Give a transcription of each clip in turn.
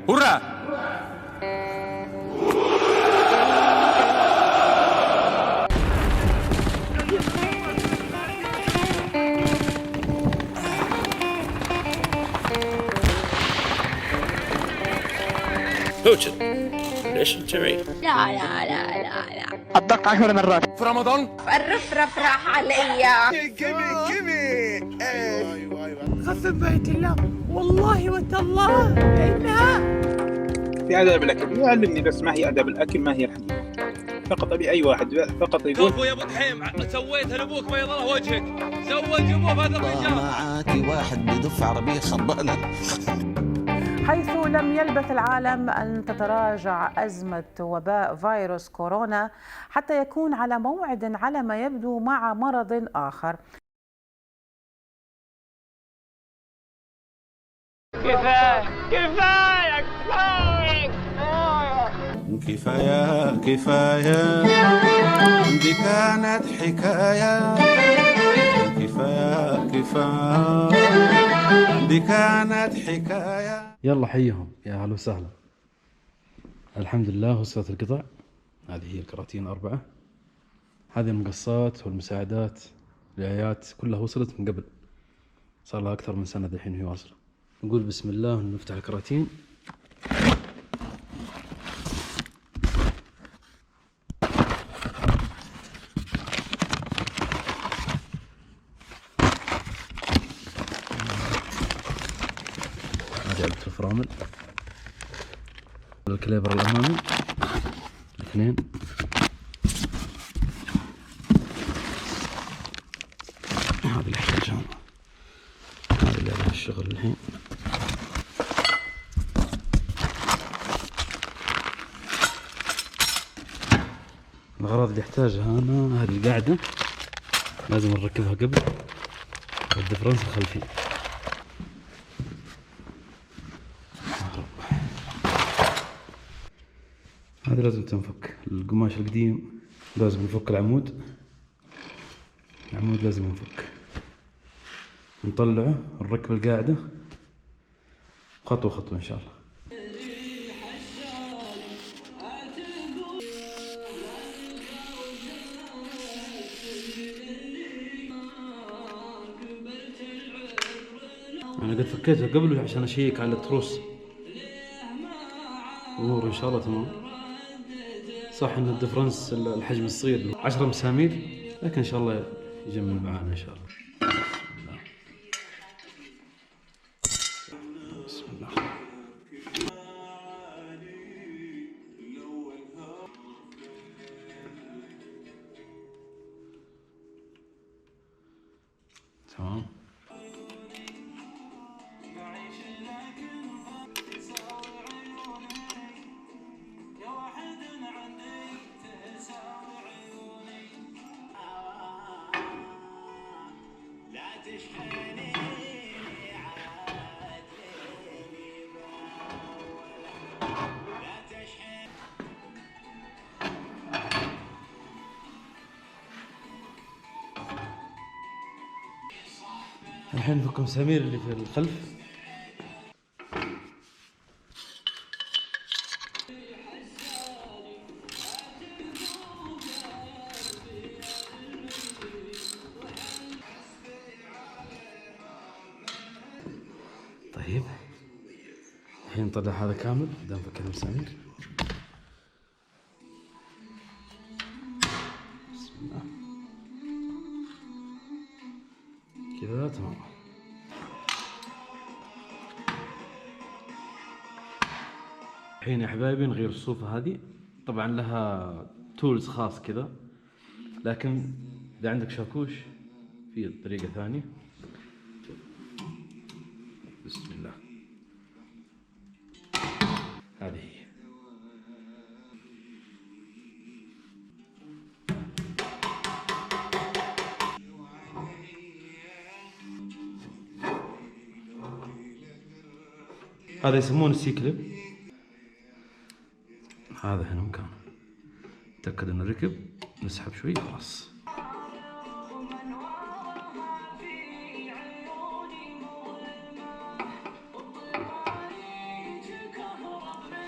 هورا. هوتن ليش تبعي؟ لا أتذكر 10 مرات في رمضان. الرفرف راح عليا. قسم بيت الله والله وتالله إنها في آداب الأكل يعلمني، بس ما هي آداب الأكل، ما هي الحديث. فقط أبي أي واحد فقط يقول كفو يا ابو دحيم، سويتها لابوك بيض الله وجهك، زوج ابوه هذا الرجال. معاكي واحد بدف عربية خربانة. حيث لم يلبث العالم أن تتراجع أزمة وباء فيروس كورونا حتى يكون على موعد على ما يبدو مع مرض آخر. كفاية دي كانت حكاية. كفاية دي كانت حكاية. يلا حيهم يا هلا وسهلا. الحمد لله وصلت القطع. هذه هي الكراتين 4. هذه المقصات والمساعدات الآيات كلها وصلت من قبل، صار لها أكثر من سنة الحين هي واصلة. نقول بسم الله ونفتح الكراتين. هذه علبة الفرامل، الكليبر الأمامي 2، هذا اللي يحتاجها، هذا اللي عليها الشغل الحين. الأغراض اللي يحتاجها أنا، هذه القاعدة لازم نركبها قبل، الدفرنس الخلفي، هذا لازم تنفك. القماش القديم لازم نفك العمود لازم نفك، نطلعه نركب القاعدة خطوة خطوة إن شاء الله. أنا قد فكيتها قبل عشان أشيك على التروس، أمور إن شاء الله تمام. صح إن الدفرنس الحجم الصغير 10 مسامير، لكن إن شاء الله يجمل معانا إن شاء الله. بسم الله. تمام. الحين نفك المسامير اللي في الخلف. طيب الحين نطلع هذا كامل، بدنا نفك المسامير. بسم الله كذا تمام. الحين يا حبايبي نغير الصوفة هذه، طبعا لها تولز خاص كذا، لكن إذا عندك شاكوش في طريقة ثانية. بسم الله، هذه هي. هذا يسمونه سي كليب، هذا هنا مكانه. تأكد انه ركب، نسحب شوي خلاص.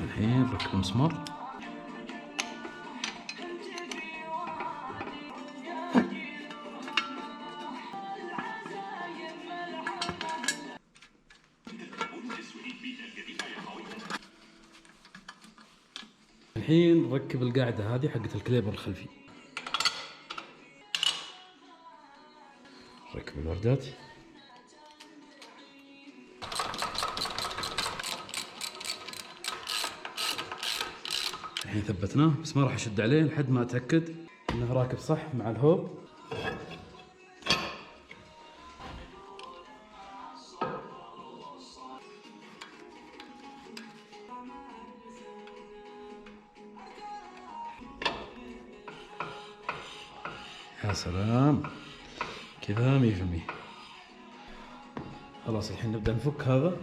الحين نركب المسمار. الحين نركب القاعدة هذه حقت الكليبر الخلفي. نركب الوردات. الحين ثبتناه بس ما راح اشد عليه لحد ما اتاكد انه راكب صح مع الهوب. يا سلام كذا 100%. خلاص الحين نبدأ نفك هذا.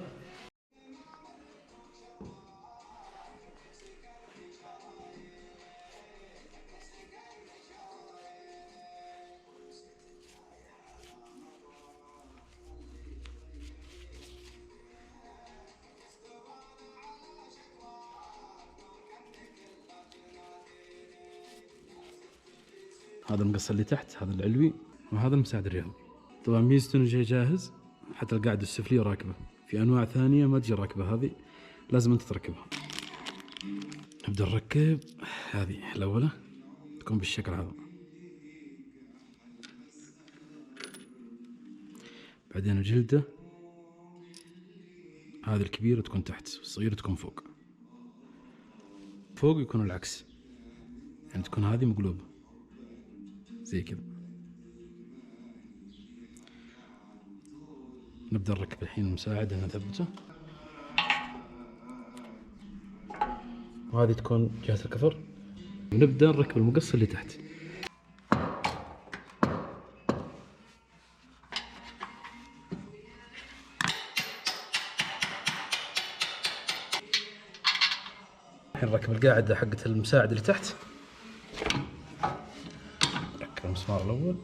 هذا المقص اللي تحت، هذا العلوي، وهذا المساعد الرياضي. طبعا ميزته انه جاي جاهز، حتى القاعدة السفلية راكبة. في انواع ثانية ما تجي راكبة، هذه لازم انت تركبها. نبدأ نركب هذه الأولى تكون بالشكل هذا، بعدين الجلدة هذه الكبيرة تكون تحت والصغيرة تكون فوق. فوق يكون العكس، يعني تكون هذه مقلوبة زي كذا. نبدأ نركب الحين المساعد هنا نثبته، وهذه تكون جهة الكفر. ونبدأ نركب المقص اللي تحت. الحين نركب القاعدة حقت المساعد اللي تحت. نركب المسمار الأول،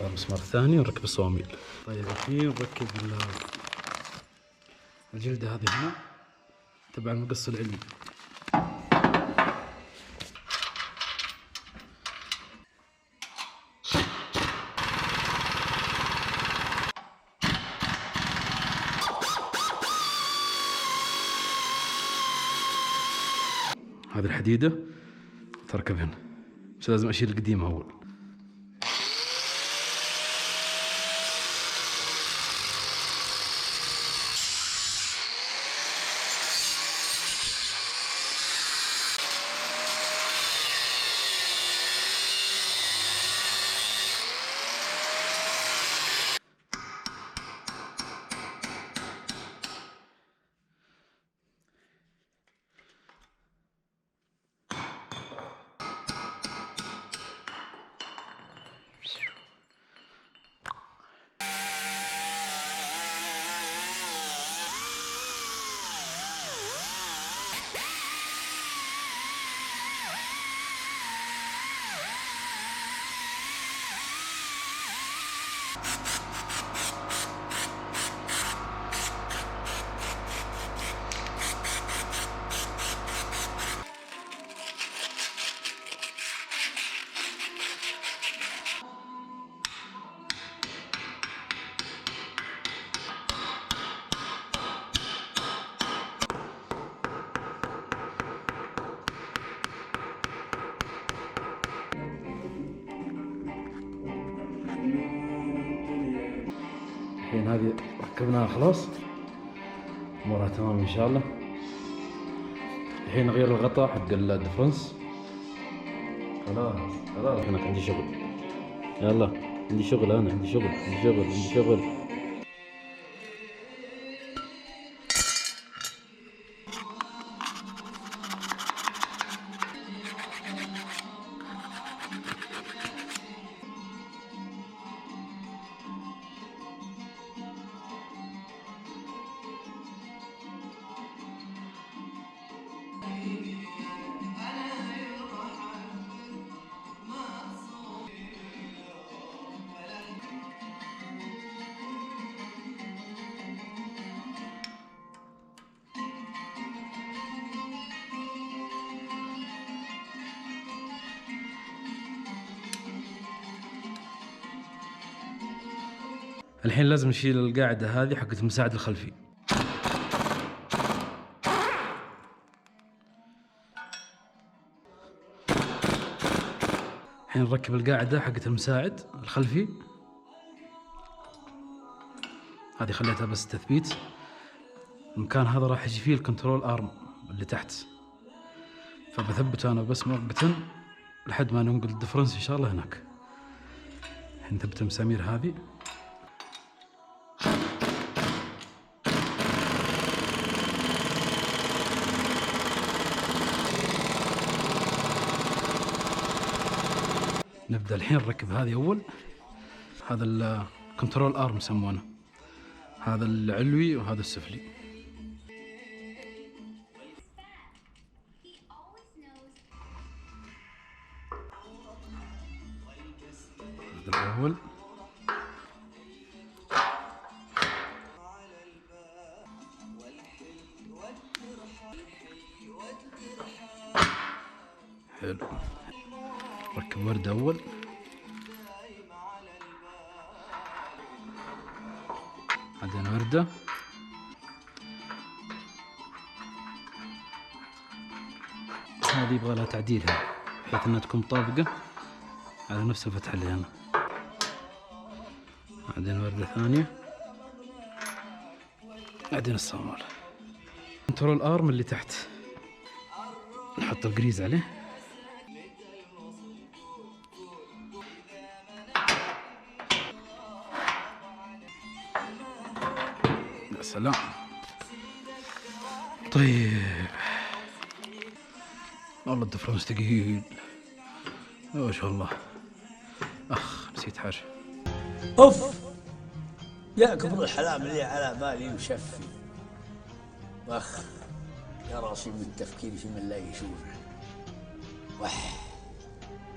المسمار الثاني، ونركب الصواميل. طيب الحين نركب الجلدة هذه هنا تبع المقص العلوي. هذه الحديدة تركب هنا، بس لازم أشيل القديمة أول. الحين هذه ركبناها خلاص، امورها تمام ان شاء الله. الحين نغير الغطاء حق الدفرنس. خلاص هناك عندي شغل، يلا عندي شغل، انا عندي شغل. الحين لازم نشيل القاعدة هذه حقت المساعد الخلفي. الحين نركب القاعدة حقت المساعد الخلفي، هذه خليتها بس تثبيت. المكان هذا راح يجي فيه الكنترول ارم اللي تحت، فبثبته انا بس مؤقتا لحد ما ننقل الدفرنس ان شاء الله هناك. الحين نثبت المسامير هذه. نبدأ الحين نركب هذه أول. هذا الكنترول ارم يسمونه، هذا العلوي وهذا السفلي. هذا الأول. حلو. ركب وردة أول. عندنا وردة. هذه يبغى لها تعديل هنا بحيث انها تكون طابقة على نفس الفتحة اللي هنا. عندنا وردة ثانية. عندنا الصامولة. كنترول ارم اللي تحت نحط الجريز عليه. يا سلام. طيب والله الدفرنس ثقيل ما شاء الله. نسيت حاجة. اوف يا كبر الحلام اللي على بالي مشفي. واخ يا راسي من التفكير في من لا يشوفه.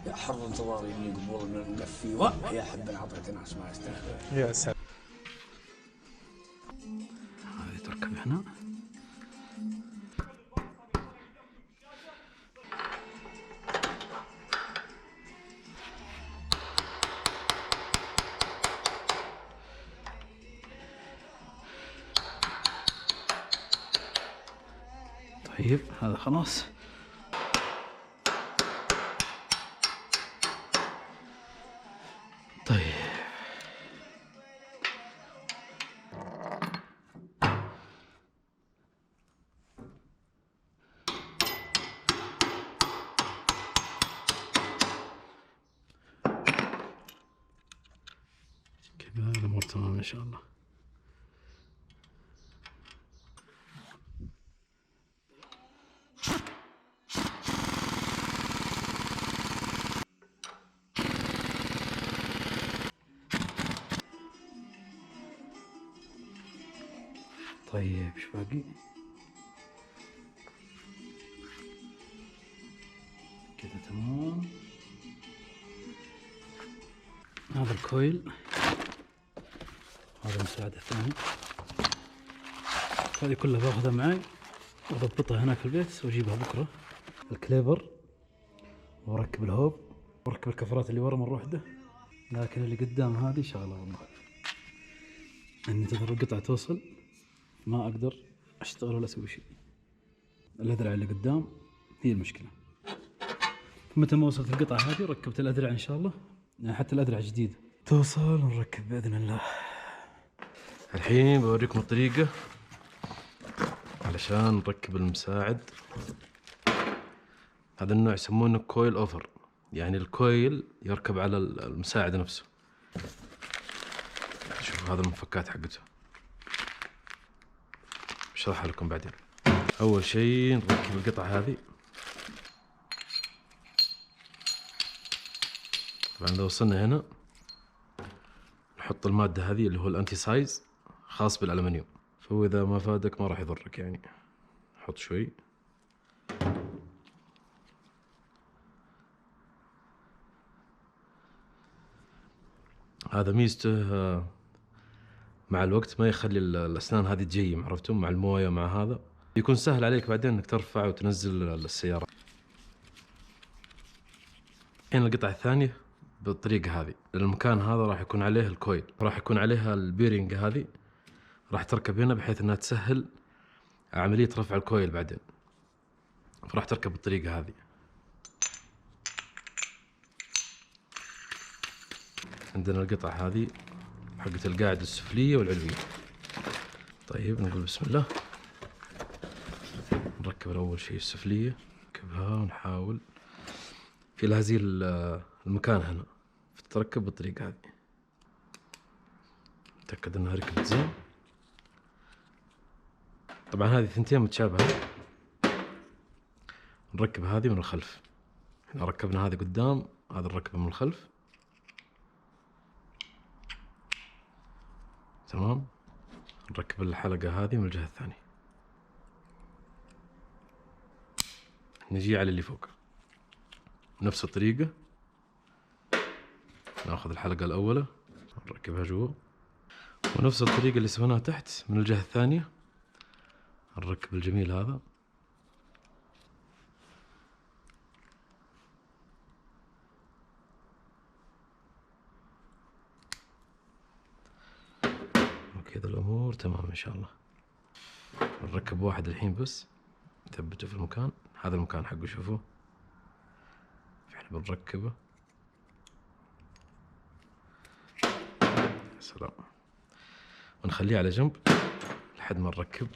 يا حر انتظاري اني قبور من المقفي. يا حب عطيت ناس ما يستاهل. يا سلام. هذه تركب هنا. طيب هذا خلاص. طيب كذا الأمور تمام إن شاء الله. طيب ايش باقي؟ كذا تمام. هذا الكويل، هذا المساعد الثاني. هذه كلها باخذها معي واضبطها هناك في البيت واجيبها بكره. الكليبر واركب الهوب واركب الكفرات اللي ورا مرة واحدة، لكن اللي قدام هذه شغلة والله اني تظهر القطعة توصل ما اقدر اشتغل ولا اسوي شيء. الاذرع اللي قدام هي المشكلة. متى ما وصلت القطعة هذه ركبت الاذرع ان شاء الله، يعني حتى الاذرع جديدة توصل ونركب باذن الله. الحين بوريكم الطريقة علشان نركب المساعد. هذا النوع يسمونه كويل اوفر، يعني الكويل يركب على المساعد نفسه. شوفوا هذا المفكات حقته بشرحها لكم بعدين. اول شيء نركب القطعة هذه. طبعا لو وصلنا هنا نحط المادة هذه اللي هو الانتي سايز خاص بالالمنيوم، فهو اذا ما فادك ما راح يضرك يعني. نحط شوي. هذا ميزته مع الوقت ما يخلي الأسنان هذه تجيم، عرفتم؟ مع الموية مع هذا يكون سهل عليك بعدين انك ترفع وتنزل السيارة. الحين القطعة الثانية بالطريقة هذه. المكان هذا راح يكون عليه الكويل، راح يكون عليها البيرنج هذه، راح تركب هنا بحيث انها تسهل عملية رفع الكويل بعدين. فراح تركب بالطريقة هذه. عندنا القطعة هذه حقت القاعدة السفلية والعلوية. طيب نقول بسم الله. نركب الأول شيء السفلية، نركبها ونحاول في لازم المكان هنا تركب بالطريقة هذه. نتأكد انها ركبت زين. طبعا هذه ثنتين متشابهة. نركب هذه من الخلف. احنا ركبنا هذه قدام، هذا نركبه من الخلف. تمام. نركب الحلقة هذه من الجهة الثانية. نجي على اللي فوق نفس الطريقة. ناخذ الحلقة الأولى نركبها جوا، ونفس الطريقة اللي سويناها تحت من الجهة الثانية نركب الجميل هذا. وكذا الأمور تمام إن شاء الله. نركب واحد الحين بس نثبته في المكان. هذا المكان حقه شوفوه، احنا بنركبه. سلام. ونخليه على جنب لحد ما نركب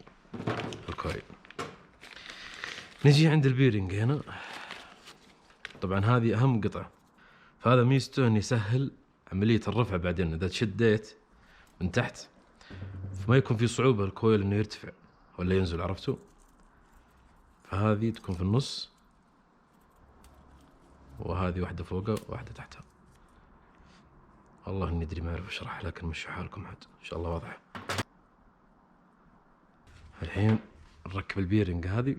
الكويل. نجي عند البيرنج هنا. طبعا هذه أهم قطعة، فهذا ميزته إنه يسهل عملية الرفع بعدين. إذا تشديت من تحت فما يكون في صعوبة الكويل إنه يرتفع ولا ينزل، عرفتوا؟ فهذه تكون في النص، وهذه واحدة فوقها وواحدة تحتها. والله إني أدري ما أعرف أشرح، لكن مشوا حالكم عاد إن شاء الله واضح. الحين نركب البيرنج هذه.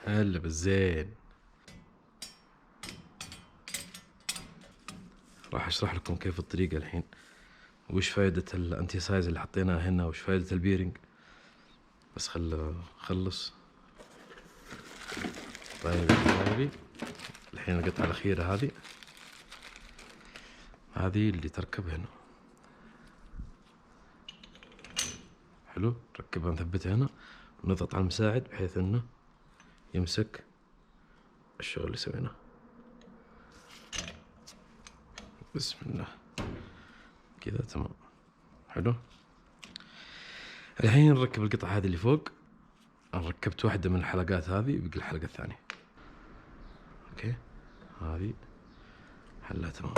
هلا بالزين. راح أشرح لكم كيف الطريقة الحين، وش فائدة الأنتي سايز اللي حطيناها هنا، وش فائدة البيرنج. بس خلص. طيب الحين القطعة الأخيرة هذه اللي تركب هنا. حلو. نركبها نثبتها هنا ونضغط على المساعد بحيث انه يمسك الشغل اللي سويناه. بسم الله كذا تمام. حلو. الحين نركب القطعة هذه اللي فوق. أنا ركبت واحدة من الحلقات هذه، بقي الحلقة الثانية. اوكي هذه حلها تمام.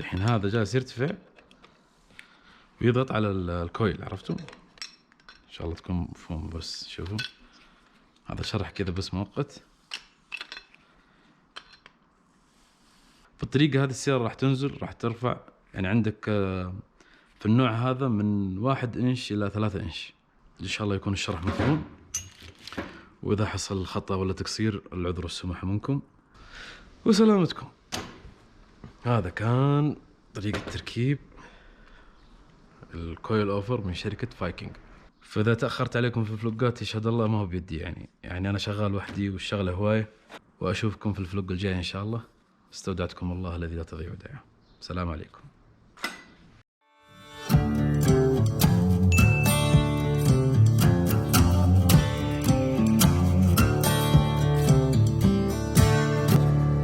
الحين هذا جالس يرتفع ويضغط على الكويل، عرفتوا؟ ان شاء الله تكون مفهوم. بس شوفوا هذا شرح كذا بس مؤقت. بالطريقة هذه السيارة راح تنزل، راح ترفع. يعني عندك في النوع هذا من 1 إنش إلى 3 إنش. إن شاء الله يكون الشرح مفهوم، وإذا حصل خطأ ولا تقصير العذر والسماح منكم وسلامتكم. هذا كان طريقة تركيب الكويل أوفر من شركة فايكنج. فإذا تأخرت عليكم في الفلوقات يشهد الله ما هو بيدي، يعني أنا شغال وحدي والشغلة هواية. وأشوفكم في الفلوق الجاي إن شاء الله. استودعتكم الله الذي لا تضيع ودائعه. السلام عليكم.